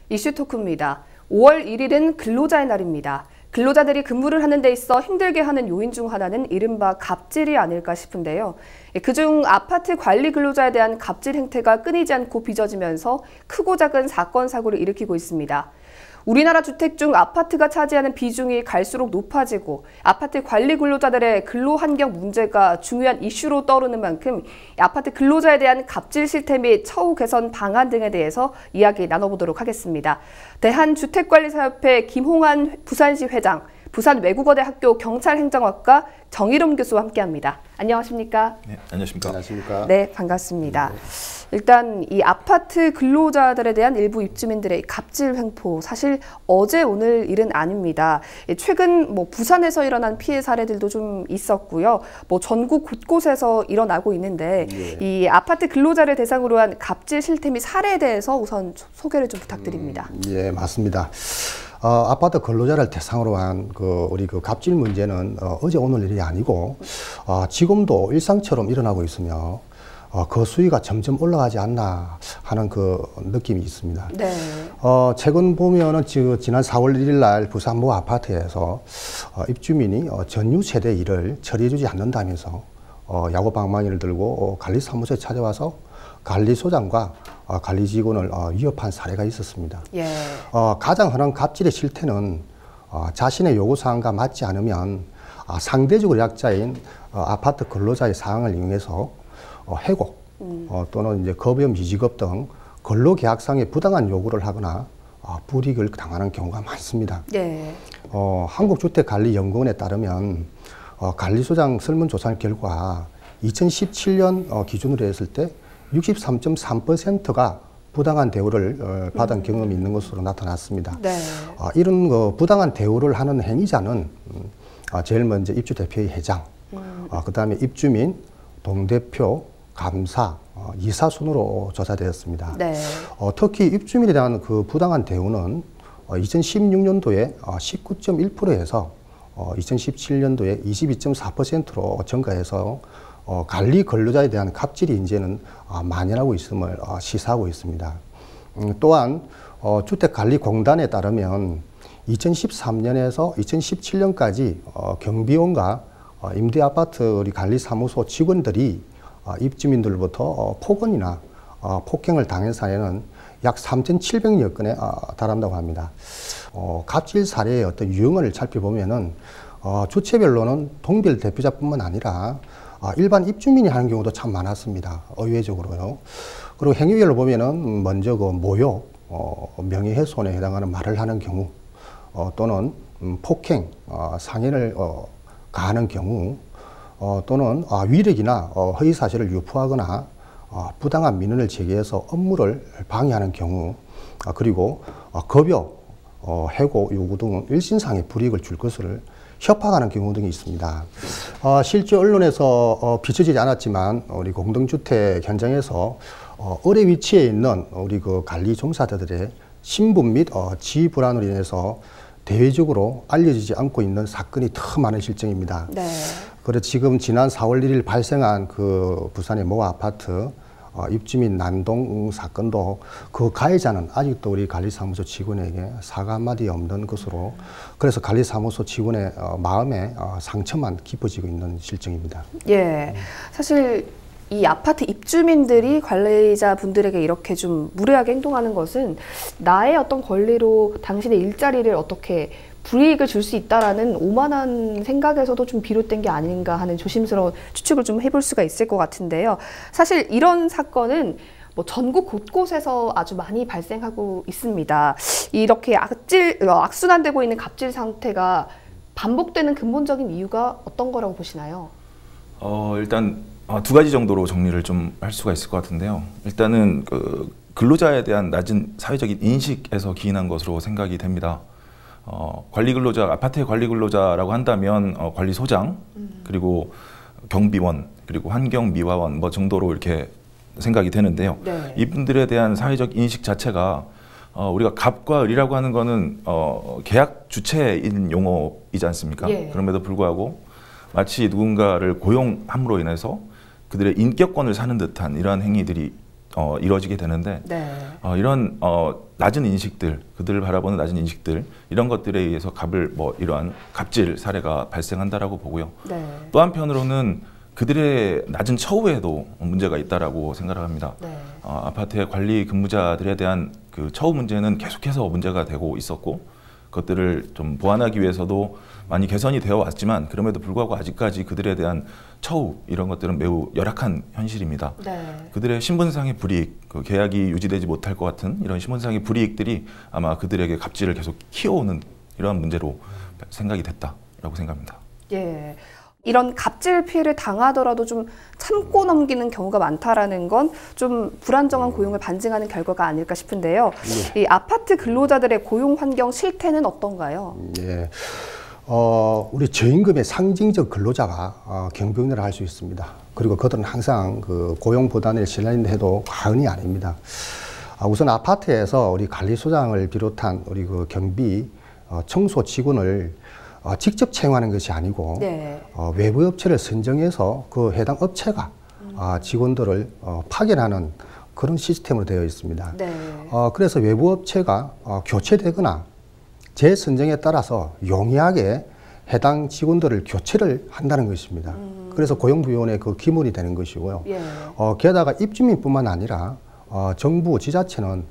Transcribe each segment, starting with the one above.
이슈 토크입니다. 5월 1일은 근로자의 날입니다. 근로자들이 근무를 하는 데 있어 힘들게 하는 요인 중 하나는 이른바 갑질이 아닐까 싶은데요. 그중 아파트 관리 근로자에 대한 갑질 행태가 끊이지 않고 빚어지면서 크고 작은 사건, 사고를 일으키고 있습니다. 우리나라 주택 중 아파트가 차지하는 비중이 갈수록 높아지고 아파트 관리 근로자들의 근로 환경 문제가 중요한 이슈로 떠오르는 만큼 아파트 근로자에 대한 갑질 실태 및 처우 개선 방안 등에 대해서 이야기 나눠보도록 하겠습니다. 대한주택관리사협회 김홍환 부산시 회장, 부산외국어대학교 경찰행정학과 정일홈 교수와 함께합니다. 안녕하십니까? 네, 안녕하십니까? 안녕하십니까? 네, 반갑습니다. 일단 이 아파트 근로자들에 대한 일부 입주민들의 갑질 횡포, 사실 어제 오늘 일은 아닙니다. 최근 부산에서 일어난 피해 사례들도 좀 있었고요. 전국 곳곳에서 일어나고 있는데 이 아파트 근로자를 대상으로 한 갑질 실태 및 사례에 대해서 우선 소개를 좀 부탁드립니다. 예, 맞습니다. 아파트 근로자를 대상으로 한 우리 갑질 문제는 어제 오늘 일이 아니고 지금도 일상처럼 일어나고 있으며 그 수위가 점점 올라가지 않나 하는 그 느낌이 있습니다. 네. 최근 보면은 지난 4월 1일 날 부산 모 아파트에서 입주민이 전유 세대 일을 처리해주지 않는다면서 야구 방망이를 들고 관리사무소에 찾아와서 관리소장과 관리 직원을 위협한 사례가 있었습니다. 예. 가장 흔한 갑질의 실태는 자신의 요구사항과 맞지 않으면 상대적으로 약자인 아파트 근로자의 사항을 이용해서 해고 또는 이제 급여 미지급 등 근로계약상의 부당한 요구를 하거나 불이익을 당하는 경우가 많습니다. 예. 한국주택관리연구원에 따르면 관리소장 설문조사 결과 2017년 기준으로 했을 때 63.3%가 부당한 대우를 받은 경험이 있는 것으로 나타났습니다. 네. 이런 부당한 대우를 하는 행위자는 제일 먼저 입주대표의 회장, 그 다음에 입주민, 동대표, 감사, 이사 순으로 조사되었습니다. 네. 특히 입주민에 대한 그 부당한 대우는 2016년도에 19.1%에서 2017년도에 22.4%로 증가해서 관리 근로자에 대한 갑질이 이제는 만연하고 있음을 시사하고 있습니다. 또한 주택관리공단에 따르면 2013년에서 2017년까지 경비원과 임대아파트 우리 관리사무소 직원들이 입주민들로부터 폭언이나 폭행을 당한 사례는 약 3,700여 건에 달한다고 합니다. 갑질 사례의 어떤 유형을 살펴보면은 주체별로는 동별 대표자뿐만 아니라 일반 입주민이 하는 경우도 참 많았습니다. 의외적으로요. 그리고 행위별로 보면은 먼저 모욕, 명예훼손에 해당하는 말을 하는 경우, 또는 폭행, 상해를 가하는 경우, 또는 위력이나 허위 사실을 유포하거나 부당한 민원을 제기해서 업무를 방해하는 경우, 그리고 급여, 해고 요구 등 일신상의 불이익을 줄 것을 협박하는 경우 등이 있습니다. 실제 언론에서 비춰지지 않았지만 우리 공동주택 현장에서 어뢰 위치에 있는 우리 관리 종사자들의 신분 및 지위 불안으로 인해서 대외적으로 알려지지 않고 있는 사건이 더 많은 실정입니다. 네. 그래서 지금 지난 4월 1일 발생한 부산의 모 아파트 입주민 난동 사건도 그 가해자는 아직도 우리 관리사무소 직원에게 사과 한마디 없는 것으로, 그래서 관리사무소 직원의 마음에 상처만 깊어지고 있는 실정입니다. 예. 사실 이 아파트 입주민들이 관리자분들에게 이렇게 좀 무례하게 행동하는 것은 나의 어떤 권리로 당신의 일자리를 어떻게 불이익을 줄 수 있다라는 오만한 생각에서도 좀 비롯된 게 아닌가 하는 조심스러운 추측을 좀 해볼 수가 있을 것 같은데요. 사실 이런 사건은 전국 곳곳에서 아주 많이 발생하고 있습니다. 이렇게 악순환되고 있는 갑질 상태가 반복되는 근본적인 이유가 어떤 거라고 보시나요? 일단 두 가지 정도로 정리를 좀 할 수가 있을 것 같은데요. 일단은 근로자에 대한 낮은 사회적인 인식에서 기인한 것으로 생각이 됩니다. 관리 근로자, 아파트의 관리 근로자라고 한다면 관리소장, 그리고 경비원, 그리고 환경미화원 정도로 이렇게 생각이 되는데요. 네. 이분들에 대한 사회적 인식 자체가 우리가 갑과 을이라고 하는 거는 계약 주체인 용어이지 않습니까? 예. 그럼에도 불구하고 마치 누군가를 고용함으로 인해서 그들의 인격권을 사는 듯한 이러한 행위들이 이루어지게 되는데 네. 이런 낮은 인식들, 그들을 바라보는 낮은 인식들 이런 것들에 의해서 이러한 갑질 사례가 발생한다라고 보고요. 네. 또 한편으로는 그들의 낮은 처우에도 문제가 있다라고 생각을 합니다. 네. 아파트의 관리 근무자들에 대한 그 처우 문제는 계속해서 문제가 되고 있었고 그것들을 좀 보완하기 위해서도 많이 개선이 되어 왔지만 그럼에도 불구하고 아직까지 그들에 대한 처우 이런 것들은 매우 열악한 현실입니다. 네. 그들의 신분상의 불이익, 그 계약이 유지되지 못할 것 같은 이런 신분상의 불이익들이 아마 그들에게 갑질을 계속 키워오는 이러한 문제로 생각이 됐다라고 생각합니다. 예. 이런 갑질 피해를 당하더라도 좀 참고 넘기는 경우가 많다라는 건 좀 불안정한 고용을 반증하는 결과가 아닐까 싶은데요. 이 아파트 근로자들의 고용 환경 실태는 어떤가요? 예. 우리 저임금의 상징적 근로자가 경비원을 할 수 있습니다. 그리고 그들은 항상 그 고용 보단에 실려있는 해도 과언이 아닙니다. 우선 아파트에서 우리 관리소장을 비롯한 우리 그 경비, 청소 직원을 직접 채용하는 것이 아니고 네. 외부 업체를 선정해서 그 해당 업체가 직원들을 파견하는 그런 시스템으로 되어 있습니다. 네. 그래서 외부 업체가 교체되거나 재선정에 따라서 용이하게 해당 직원들을 교체를 한다는 것입니다. 그래서 고용부위원회 그 기본이 되는 것이고요. 예. 게다가 입주민뿐만 아니라 정부, 지자체는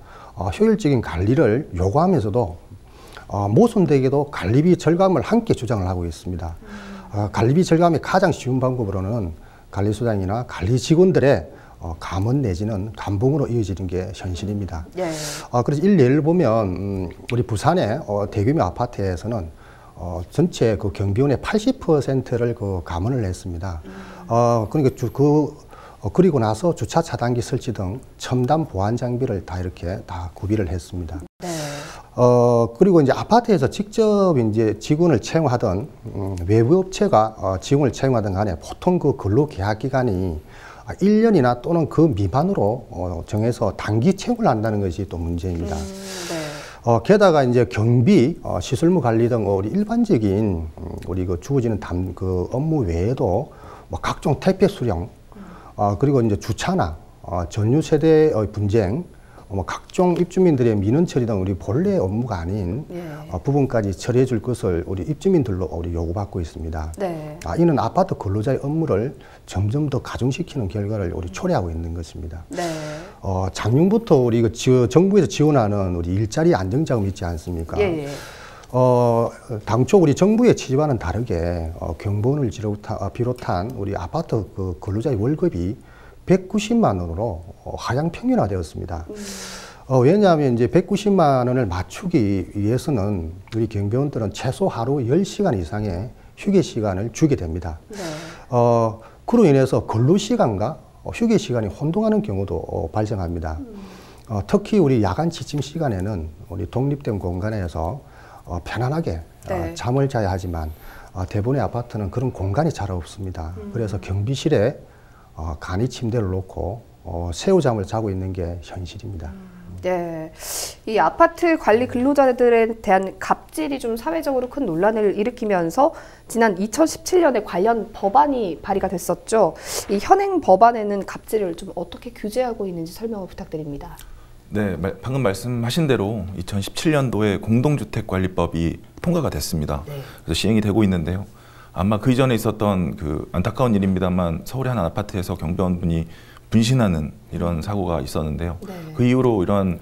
효율적인 관리를 요구하면서도 모순되게도 관리비 절감을 함께 주장을 하고 있습니다. 관리비 절감의 가장 쉬운 방법으로는 관리소장이나 관리 직원들의 감원 내지는 감봉으로 이어지는 게 현실입니다. 예. 그래서 예를 보면 우리 부산의 대규모 아파트에서는 전체 그 경비원의 80%를 그 감원을 했습니다. 그러니까 그리고 나서 주차 차단기 설치 등 첨단 보안 장비를 다 이렇게 다 구비를 했습니다. 네. 그리고 이제 아파트에서 직접 이제 직원을 채용하던 외부 업체가 직원을 채용하던 간에 보통 그 근로 계약 기간이 1년이나 또는 그 미만으로 정해서 단기 채용을 한다는 것이 또 문제입니다. 네. 게다가 이제 경비, 시설물 관리 등 우리 일반적인 우리 그 주어지는 그 업무 외에도 뭐 각종 택배 수령, 그리고 이제 주차나 전유 세대의 분쟁, 뭐 각종 입주민들의 민원 처리 등 우리 본래 업무가 아닌 부분까지 처리해 줄 것을 우리 입주민들로 우리 요구받고 있습니다. 네. 이는 아파트 근로자의 업무를 점점 더 가중시키는 결과를 우리 초래하고 있는 것입니다. 네. 작년부터 우리 정부에서 지원하는 우리 일자리 안정자금 있지 않습니까? 예. 당초 우리 정부의 취지와는 다르게 경보원을 비롯한 우리 아파트 그 근로자의 월급이 190만 원으로 하향 평균화되었습니다. 왜냐하면 이제 190만 원을 맞추기 위해서는 우리 경비원들은 최소 하루 10시간 이상의 휴게 시간을 주게 됩니다. 네. 그로 인해서 근로 시간과 휴게 시간이 혼동하는 경우도 발생합니다. 특히 우리 야간 지침 시간에는 우리 독립된 공간에서 편안하게 네. 잠을 자야 하지만 대부분의 아파트는 그런 공간이 잘 없습니다. 그래서 경비실에 간이 침대를 놓고 새우잠을 자고 있는 게 현실입니다. 네. 이 아파트 관리 근로자들에 대한 갑질이 좀 사회적으로 큰 논란을 일으키면서 지난 2017년에 관련 법안이 발의가 됐었죠. 이 현행 법안에는 갑질을 좀 어떻게 규제하고 있는지 설명을 부탁드립니다. 네, 방금 말씀하신 대로 2017년도에 공동주택관리법이 통과가 됐습니다. 네. 그래서 시행이 되고 있는데요. 아마 그 이전에 있었던 그 안타까운 일입니다만 서울의 한 아파트에서 경비원분이 분신하는 이런 사고가 있었는데요. 네. 그 이후로 이런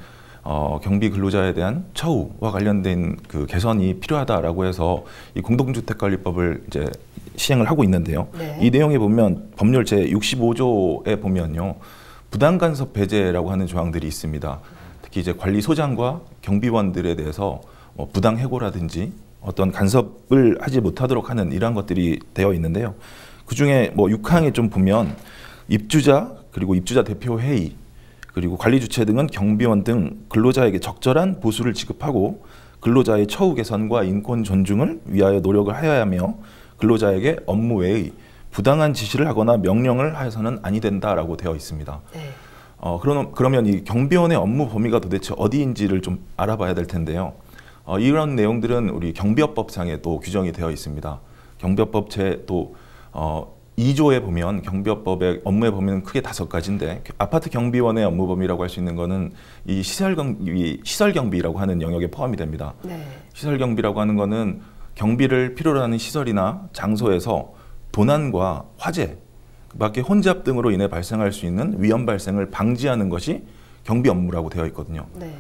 경비 근로자에 대한 처우와 관련된 그 개선이 필요하다라고 해서 이 공동주택관리법을 이제 시행을 하고 있는데요. 네. 이 내용에 보면 법률 제 65조에 보면요. 부당간섭 배제라고 하는 조항들이 있습니다. 특히 이제 관리소장과 경비원들에 대해서 부당해고라든지 어떤 간섭을 하지 못하도록 하는 이러한 것들이 되어 있는데요. 그 중에 뭐 6항에 좀 보면 입주자 그리고 입주자 대표 회의 그리고 관리 주체 등은 경비원 등 근로자에게 적절한 보수를 지급하고 근로자의 처우 개선과 인권 존중을 위하여 노력을 하여야 하며 근로자에게 업무 외의 부당한 지시를 하거나 명령을 하여서는 아니 된다라고 되어 있습니다. 네. 그러면 이 경비원의 업무 범위가 도대체 어디인지를 좀 알아봐야 될 텐데요. 이런 내용들은 우리 경비업법상에 또 규정이 되어 있습니다. 경비업법 제 또 2조에 보면 경비업법의 업무의 범위는 크게 5가지인데 아파트 경비원의 업무 범위라고 할 수 있는 거는 이 시설 경비라고 하는 영역에 포함이 됩니다. 네. 시설 경비라고 하는 거는 경비를 필요로 하는 시설이나 장소에서 도난과 화재, 밖에 혼잡 등으로 인해 발생할 수 있는 위험 발생을 방지하는 것이 경비 업무라고 되어 있거든요. 네.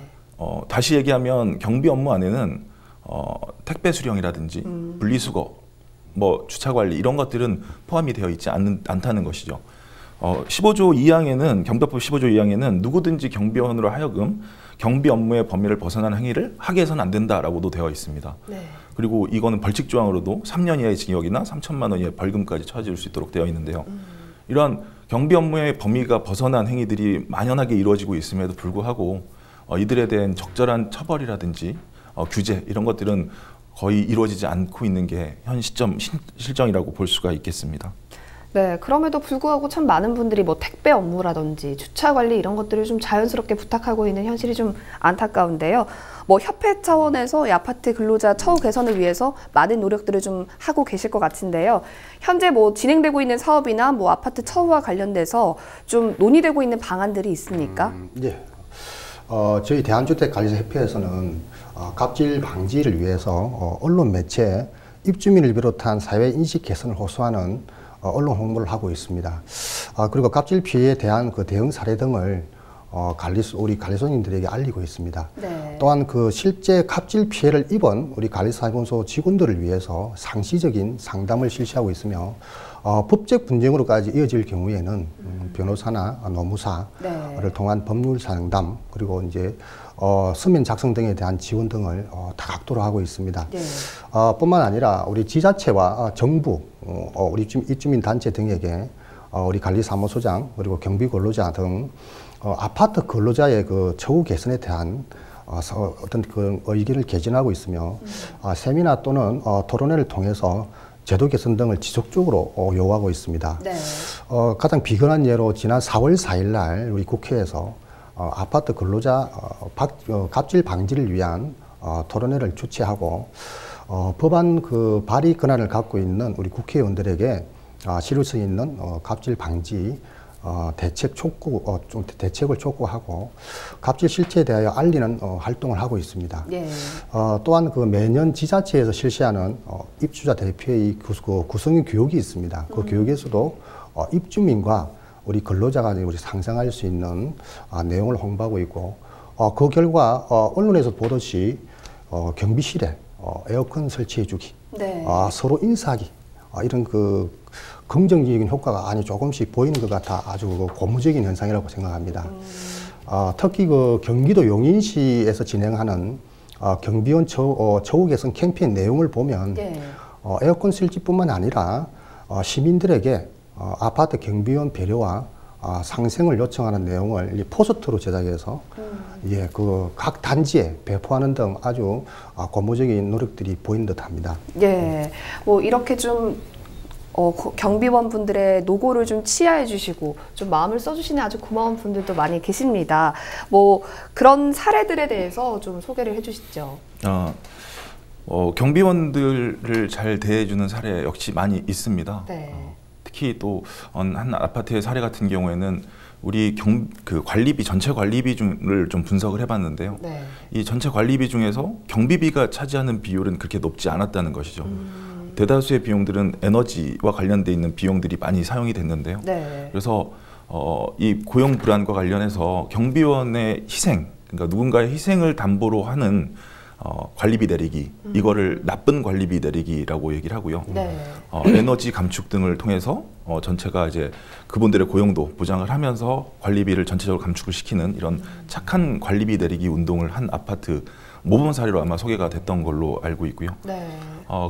다시 얘기하면 경비 업무 안에는 택배 수령이라든지 분리수거, 뭐 주차 관리 이런 것들은 포함이 되어 있지 않다는 것이죠. 15조 2항에는 경비법 15조 2항에는 누구든지 경비원으로 하여금 경비 업무의 범위를 벗어난 행위를 하게 해서는 안 된다라고도 되어 있습니다. 네. 그리고 이거는 벌칙 조항으로도 3년 이하의 징역이나 3천만 원 이하의 벌금까지 처해질 수 있도록 되어 있는데요. 이러한 경비 업무의 범위가 벗어난 행위들이 만연하게 이루어지고 있음에도 불구하고 이들에 대한 적절한 처벌이라든지 규제 이런 것들은 거의 이루어지지 않고 있는 게 현 시점 실정이라고 볼 수가 있겠습니다. 네, 그럼에도 불구하고 참 많은 분들이 뭐 택배 업무라든지 주차 관리 이런 것들을 좀 자연스럽게 부탁하고 있는 현실이 좀 안타까운데요. 뭐 협회 차원에서 이 아파트 근로자 처우 개선을 위해서 많은 노력들을 좀 하고 계실 것 같은데요. 현재 뭐 진행되고 있는 사업이나 뭐 아파트 처우와 관련돼서 좀 논의되고 있는 방안들이 있습니까? 네. 저희 대한주택관리사협회에서는 갑질 방지를 위해서 언론 매체, 입주민을 비롯한 사회 인식 개선을 호소하는 언론 홍보를 하고 있습니다. 그리고 갑질 피해에 대한 그 대응 사례 등을 우리 관리소님들에게 알리고 있습니다. 네. 또한 그 실제 갑질 피해를 입은 우리 관리사무소 직원들을 위해서 상시적인 상담을 실시하고 있으며 법적 분쟁으로까지 이어질 경우에는 변호사나 노무사를 네. 통한 법률 상담 그리고 이제 서면 작성 등에 대한 지원 등을 다각도로 하고 있습니다. 네. 뿐만 아니라 우리 지자체와 정부, 우리 입주민 단체 등에게 우리 관리사무소장 그리고 경비근로자 등 아파트 근로자의 그 처우 개선에 대한 어떤 그 의견을 개진하고 있으며 세미나 또는 토론회를 통해서 제도 개선 등을 지속적으로 요구하고 있습니다. 네. 가장 비근한 예로 지난 4월 4일 날 우리 국회에서 아파트 근로자 갑질 방지를 위한 토론회를 주최하고 법안 그 발의 권한을 갖고 있는 우리 국회의원들에게 실효성 있는 갑질 방지 대책을 촉구하고 갑질 실체에 대하여 알리는 활동을 하고 있습니다. 예. 또한 그 매년 지자체에서 실시하는 입주자 대피의 구성인 교육이 있습니다. 그 교육에서도 입주민과 우리 근로자가 우리 상생할 수 있는 내용을 홍보하고 있고 그 결과 언론에서 보듯이 경비실에 에어컨 설치해주기, 네. 서로 인사하기 이런 그 긍정적인 효과가 조금씩 보이는 것 같아 아주 고무적인 현상이라고 생각합니다. 특히 그 경기도 용인시에서 진행하는 경비원 처우 개선 캠페인 내용을 보면 네. 에어컨 설치뿐만 아니라 시민들에게 아파트 경비원 배려와 상생을 요청하는 내용을 포스터로 제작해서 예, 그 각 단지에 배포하는 등 아주 고무적인 노력들이 보이는 듯합니다. 예, 뭐 이렇게 좀 경비원 분들의 노고를 좀 치하해 주시고 좀 마음을 써주시는 아주 고마운 분들도 많이 계십니다. 뭐 그런 사례들에 대해서 좀 소개를 해주시죠. 경비원들을 잘 대해주는 사례 역시 많이 있습니다. 네. 특히 또 한 아파트의 사례 같은 경우에는 우리 관리비 전체 관리비를 좀 분석을 해봤는데요. 네. 이 전체 관리비 중에서 경비비가 차지하는 비율은 그렇게 높지 않았다는 것이죠. 대다수의 비용들은 에너지와 관련돼 있는 비용들이 많이 사용이 됐는데요. 네. 그래서 이 고용 불안과 관련해서 경비원의 희생, 그러니까 누군가의 희생을 담보로 하는 관리비 내리기, 이거를 나쁜 관리비 내리기라고 얘기를 하고요. 네. 에너지 감축 등을 통해서 전체가 이제 그분들의 고용도 보장을 하면서 관리비를 전체적으로 감축을 시키는 이런 착한 관리비 내리기 운동을 한 아파트 모범 사례로 아마 소개가 됐던 걸로 알고 있고요. 네.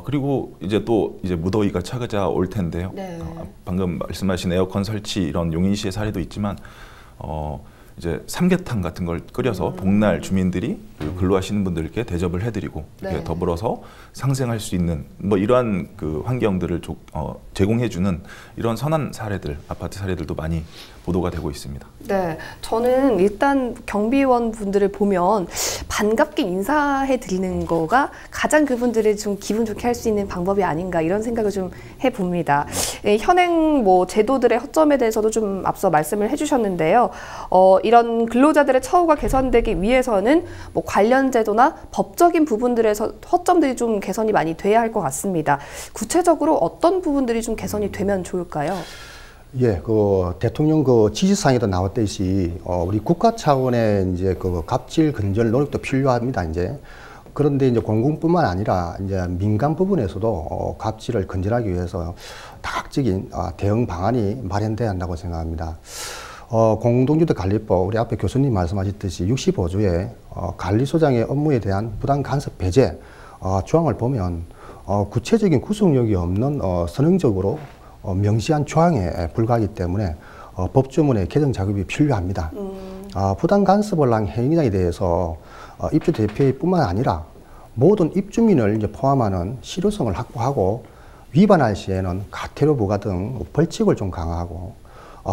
그리고 이제 또 무더위가 찾아올 텐데요. 네. 방금 말씀하신 에어컨 설치 이런 용인시의 사례도 있지만 이제 삼계탕 같은 걸 끓여서 복날 주민들이 근로하시는 분들께 대접을 해드리고 이렇게 네. 더불어서 상생할 수 있는 뭐 이러한 그 환경들을 제공해주는 이런 선한 사례들, 아파트 사례들도 많이 보도가 되고 있습니다. 네, 저는 일단 경비원 분들을 보면 반갑게 인사해 드리는 거가 가장 그분들을 좀 기분 좋게 할 수 있는 방법이 아닌가 이런 생각을 좀 해봅니다. 현행 뭐 제도들의 허점에 대해서도 좀 앞서 말씀을 해주셨는데요. 이런 근로자들의 처우가 개선되기 위해서는 뭐 관련 제도나 법적인 부분들에서 허점들이 좀 개선이 많이 돼야 할 것 같습니다. 구체적으로 어떤 부분들이 좀 개선이 되면 좋을까요? 예, 그 대통령 그 지시사항에도 나왔듯이 우리 국가 차원의 이제 그 갑질 근절 노력도 필요합니다. 이제 그런데 이제 공공뿐만 아니라 이제 민간 부분에서도 갑질을 근절하기 위해서 다각적인 대응 방안이 마련돼야 한다고 생각합니다. 공동주택 관리법 우리 앞에 교수님 말씀하셨듯이 65조에 관리소장의 업무에 대한 부당 간섭 배제 조항을 보면 구체적인 구속력이 없는 선행적으로 명시한 조항에 불과하기 때문에 법조문의 개정 작업이 필요합니다. 부당 간섭을 한 행위자에 대해서 입주 대표뿐만 아니라 모든 입주민을 이제 포함하는 실효성을 확보하고 위반할 시에는 과태료 부과 등 벌칙을 좀 강화하고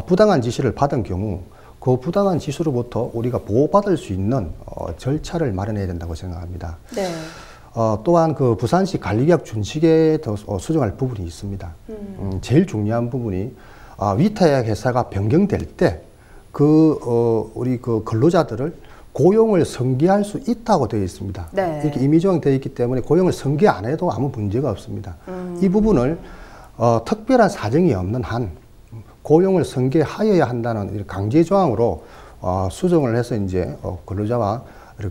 부당한 지시를 받은 경우 그 부당한 지시로부터 우리가 보호받을 수 있는 절차를 마련해야 된다고 생각합니다. 네. 또한 그 부산시 관리계약 준칙에 더 수정할 부분이 있습니다. 제일 중요한 부분이 위탁 회사가 변경될 때 우리 그 근로자들을 고용을 승계할 수 있다고 되어 있습니다. 네. 이렇게 임의조항이 되어 있기 때문에 고용을 승계 안 해도 아무 문제가 없습니다. 이 부분을 특별한 사정이 없는 한 고용을 승계하여야 한다는 강제 조항으로 수정을 해서 이제 근로자와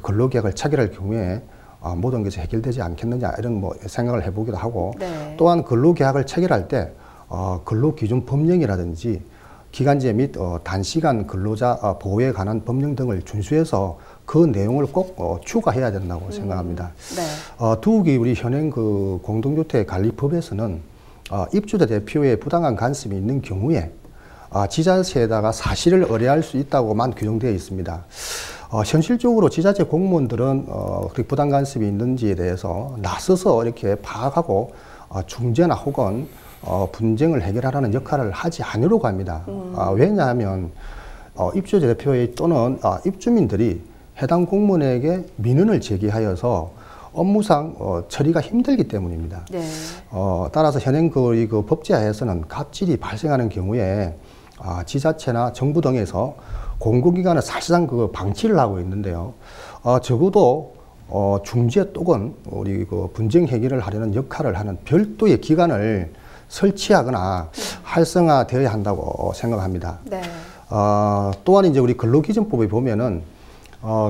근로계약을 체결할 경우에 모든 것이 해결되지 않겠느냐 이런 뭐 생각을 해보기도 하고 네. 또한 근로계약을 체결할 때 근로기준 법령이라든지 기간제 및 단시간 근로자 보호에 관한 법령 등을 준수해서 그 내용을 꼭 추가해야 된다고 생각합니다. 네. 더욱이 우리 현행 그 공동주택 관리법에서는 입주자 대표의 부당한 간섭이 있는 경우에 지자체에다가 사실을 의뢰할 수 있다고만 규정되어 있습니다. 현실적으로 지자체 공무원들은 그렇게 부당 간섭이 있는지에 대해서 나서서 이렇게 파악하고 중재나 혹은 분쟁을 해결하라는 역할을 하지 않으려고 합니다. 왜냐하면 입주자 대표의 또는 입주민들이 해당 공무원에게 민원을 제기하여서 업무상 처리가 힘들기 때문입니다. 네. 따라서 현행 그 법제하에서는 갑질이 발생하는 경우에 지자체나 정부 등에서 공공기관은 사실상 그 방치를 하고 있는데요. 적어도 중재 또는 우리 그 분쟁 해결을 하려는 역할을 하는 별도의 기관을 설치하거나 활성화되어야 한다고 생각합니다. 네. 또한 이제 우리 근로기준법에 보면은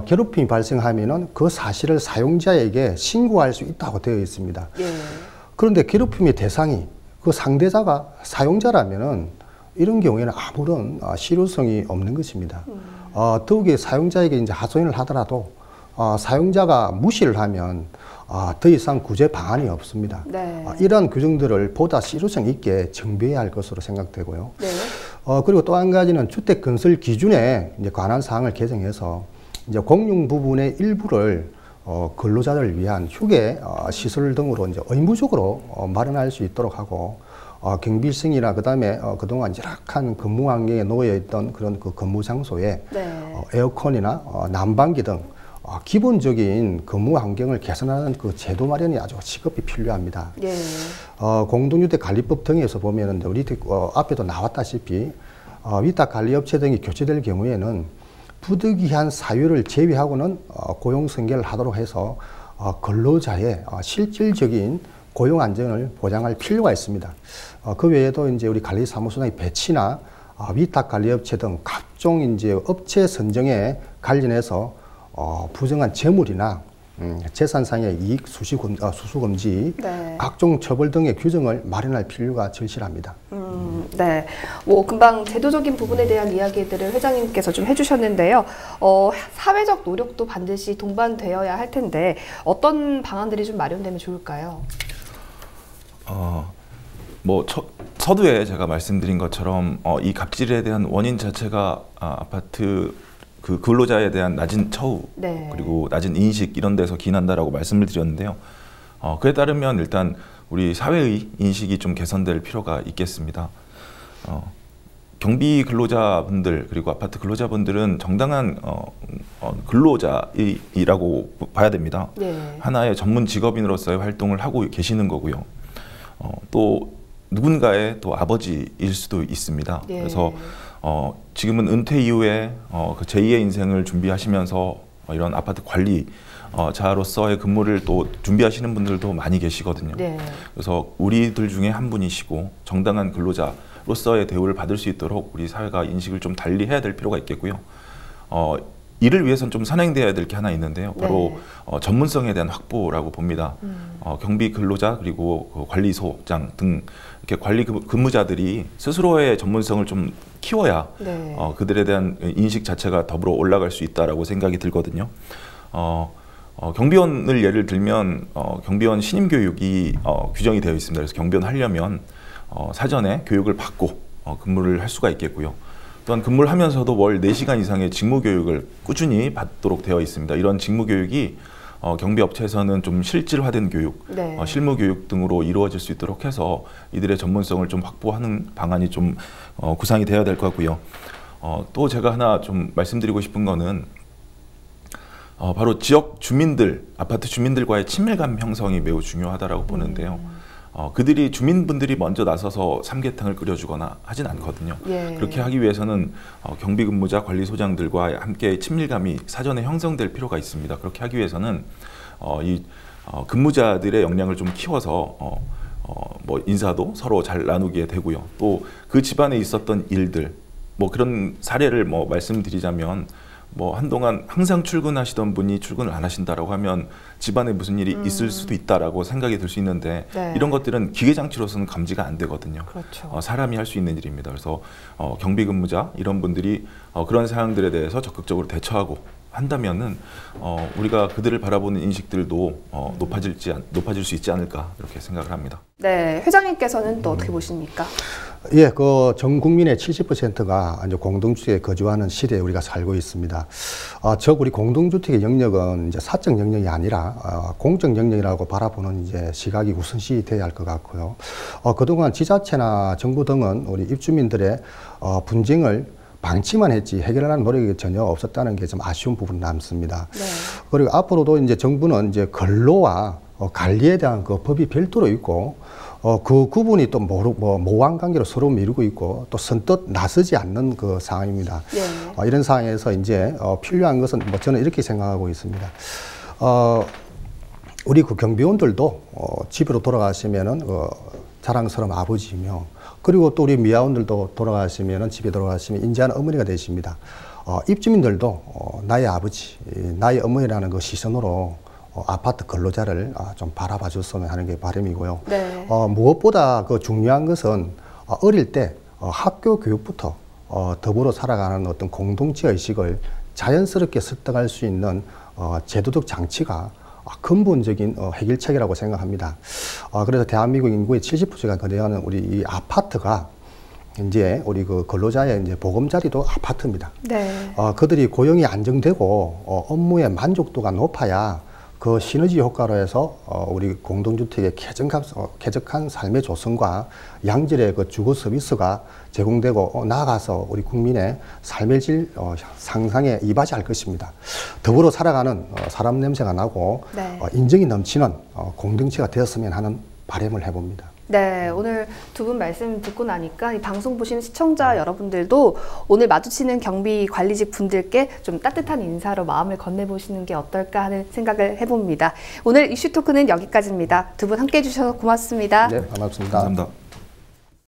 괴롭힘이 발생하면은 그 사실을 사용자에게 신고할 수 있다고 되어 있습니다. 예. 그런데 괴롭힘의 대상이 그 상대자가 사용자라면은 이런 경우에는 아무런 실효성이 없는 것입니다. 더욱이 사용자에게 이제 하소연을 하더라도 사용자가 무시를 하면 더 이상 구제 방안이 없습니다. 네. 이러한 규정들을 보다 실효성 있게 정비해야 할 것으로 생각되고요. 네. 그리고 또 한 가지는 주택 건설 기준에 이제 관한 사항을 개정해서 이제 공용 부분의 일부를 근로자들을 위한 휴게 시설 등으로 이제 의무적으로 마련할 수 있도록 하고 경비성이나 그다음에 그동안 열악한 근무 환경에 놓여 있던 그런 그 근무 장소에 네. 에어컨이나 난방기 등 기본적인 근무 환경을 개선하는 그 제도 마련이 아주 시급히 필요합니다. 예. 공동주택 관리법 등에서 보면은 우리 앞에도 나왔다시피 위탁관리업체 등이 교체될 경우에는 부득이한 사유를 제외하고는 고용 승계를 하도록 해서 근로자의 실질적인 고용 안정을 보장할 필요가 있습니다. 그 외에도 이제 우리 관리사무소의 배치나 위탁관리업체 등 각종 이제 업체 선정에 관련해서 부정한 재물이나 재산상의 이익 수수 금지, 네. 각종 처벌 등의 규정을 마련할 필요가 절실합니다. 네. 뭐 금방 제도적인 부분에 대한 이야기들을 회장님께서 좀 해주셨는데요. 사회적 노력도 반드시 동반되어야 할 텐데 어떤 방안들이 좀 마련되면 좋을까요? 뭐 서두에 제가 말씀드린 것처럼 이 갑질에 대한 원인 자체가 아파트 그 근로자에 대한 낮은 처우 네. 그리고 낮은 인식 이런 데서 기인한다라고 말씀을 드렸는데요. 그에 따르면 일단 우리 사회의 인식이 좀 개선될 필요가 있겠습니다. 경비 근로자분들 그리고 아파트 근로자분들은 정당한 근로자이라고 봐야 됩니다. 네. 하나의 전문 직업인으로서의 활동을 하고 계시는 거고요. 또 누군가의 또 아버지일 수도 있습니다. 네. 그래서 지금은 은퇴 이후에 그 제2의 인생을 준비하시면서 이런 아파트 관리 자로서의 근무를 또 준비하시는 분들도 많이 계시거든요. 네. 그래서 우리들 중에 한 분이시고 정당한 근로자로서의 대우를 받을 수 있도록 우리 사회가 인식을 좀 달리 해야 될 필요가 있겠고요. 이를 위해서는 좀 선행돼야 될 게 하나 있는데요. 바로 네. 전문성에 대한 확보라고 봅니다. 경비 근로자 그리고 그 관리소장 등 이렇게 관리 근무자들이 스스로의 전문성을 좀 키워야 네. 그들에 대한 인식 자체가 더불어 올라갈 수 있다라고 생각이 들거든요. 경비원을 예를 들면 경비원 신임 교육이 규정이 되어 있습니다. 그래서 경비원 하려면 사전에 교육을 받고 근무를 할 수가 있겠고요. 또한 근무를 하면서도 월 4시간 이상의 직무 교육을 꾸준히 받도록 되어 있습니다. 이런 직무 교육이 경비업체에서는 좀 실질화된 교육, 네. 실무 교육 등으로 이루어질 수 있도록 해서 이들의 전문성을 좀 확보하는 방안이 좀 구상이 되어야 될 것 같고요. 또 제가 하나 좀 말씀드리고 싶은 거는 바로 지역 주민들, 아파트 주민들과의 친밀감 형성이 매우 중요하다고 보는데요. 그들이 주민분들이 먼저 나서서 삼계탕을 끓여주거나 하진 않거든요. 예. 그렇게 하기 위해서는 경비근무자 관리소장들과 함께 친밀감이 사전에 형성될 필요가 있습니다. 그렇게 하기 위해서는 이 근무자들의 역량을 좀 키워서 뭐 인사도 서로 잘 나누게 되고요. 또 그 집안에 있었던 일들, 뭐 그런 사례를 뭐 말씀드리자면 뭐 한동안 항상 출근하시던 분이 출근을 안 하신다라고 하면 집안에 무슨 일이 있을 수도 있다라고 생각이 들 수 있는데 네. 이런 것들은 기계장치로서는 감지가 안 되거든요. 그렇죠. 사람이 할 수 있는 일입니다. 그래서 경비근무자 이런 분들이 그런 사항들에 대해서 적극적으로 대처하고 한다면은 우리가 그들을 바라보는 인식들도 높아질 수 있지 않을까 이렇게 생각을 합니다. 네, 회장님께서는 또 어떻게 보십니까? 예, 그 전 국민의 70%가 이제 공동주택에 거주하는 시대에 우리가 살고 있습니다. 즉 우리 공동주택의 영역은 이제 사적 영역이 아니라 공적 영역이라고 바라보는 이제 시각이 우선시 돼야 할 것 같고요. 그동안 지자체나 정부 등은 우리 입주민들의 분쟁을 방치만 했지 해결하는 노력이 전혀 없었다는 게 좀 아쉬운 부분 남습니다. 네. 그리고 앞으로도 이제 정부는 이제 근로와 관리에 대한 그 법이 별도로 있고 그 구분이 또 모호한 관계로 서로 미루고 있고 또 선뜻 나서지 않는 그 상황입니다. 네. 이런 상황에서 이제 필요한 것은 뭐 저는 이렇게 생각하고 있습니다. 우리 그 경비원들도 집으로 돌아가시면은 자랑스러운 아버지이며 그리고 또 우리 미아원들도 돌아가시면은 집에 돌아가시면 인자한 어머니가 되십니다. 입주민들도 나의 아버지, 나의 어머니라는 그 시선으로 아파트 근로자를 좀 바라봐 줬으면 하는 게 바람이고요. 네. 무엇보다 그 중요한 것은 어릴 때 학교 교육부터 더불어 살아가는 어떤 공동체 의식을 자연스럽게 습득할 수 있는 제도적 장치가 근본적인 해결책이라고 생각합니다. 그래서 대한민국 인구의 70%가 거대하는 우리 이 아파트가 이제 우리 그 근로자의 이제 보금자리도 아파트입니다. 네. 그들이 고용이 안정되고 업무의 만족도가 높아야 그 시너지 효과로 해서 우리 공동주택의 쾌적한 삶의 조성과 양질의 그 주거 서비스가 제공되고 나아가서 우리 국민의 삶의 질 상상에 이바지할 것입니다. 더불어 살아가는 사람 냄새가 나고 네. 인정이 넘치는 공동체가 되었으면 하는 바람을 해봅니다. 네, 오늘 두 분 말씀 듣고 나니까 이 방송 보시는 시청자 여러분들도 오늘 마주치는 경비 관리직 분들께 좀 따뜻한 인사로 마음을 건네보시는 게 어떨까 하는 생각을 해봅니다. 오늘 이슈 토크는 여기까지입니다. 두 분 함께 해주셔서 고맙습니다. 네, 반갑습니다. 감사합니다.